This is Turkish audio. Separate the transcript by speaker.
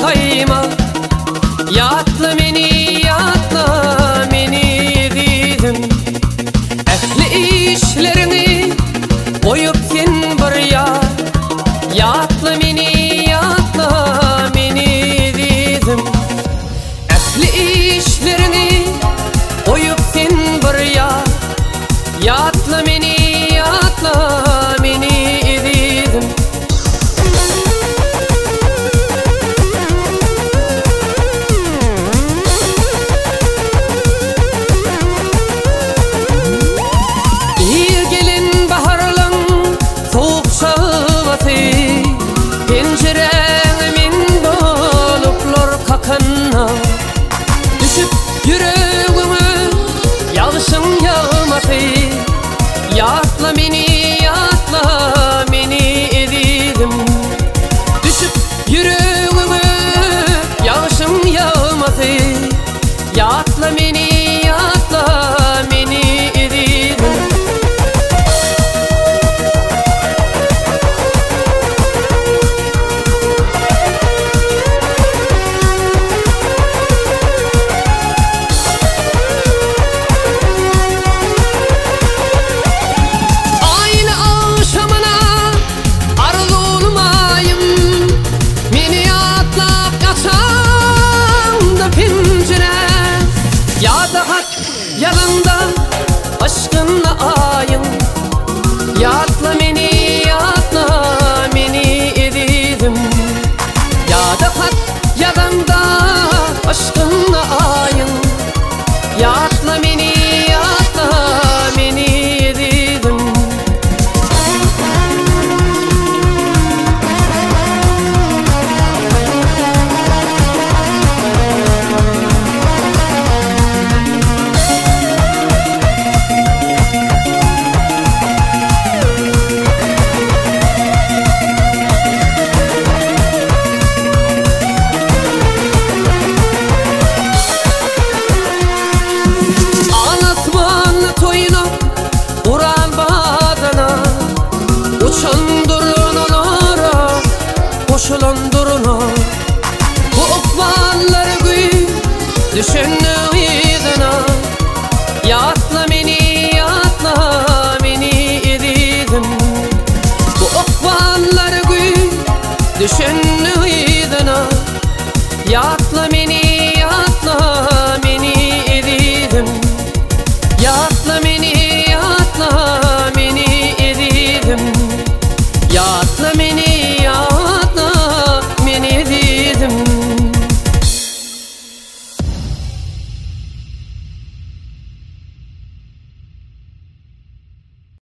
Speaker 1: kayma. Yatla meni dedim. Ehli işlerini koyup sen buraya. Yatla meni dedim. Ehli işlerini koyup sen buraya. Yatla meni dedim. İyi gelin baharlan soğuk şağılatı, penceremin doluplar kakanna. Düşüp yüreğime yağışın yağması. Yatla meni dedim. Düşüp yüreğime yağışın yağması. Yatla meni dedim. Aynı akşamına arzu olmayım. Meni atlap kaçan da pencere. Ya da hat yanında aşkınla ayın. Yatla meni dedim. Ya da hat yanında aşkınla ayın. Yatla meni dedim. Anasman toyuna uğran badana. Uçan durnalara koşulan durna. Bu okmanları güy düşünün idina. Yatla meni dedim. Bu okmanları güy düşünün idina. Yatla meni dedim. Yatla meni dedim. Yatla meni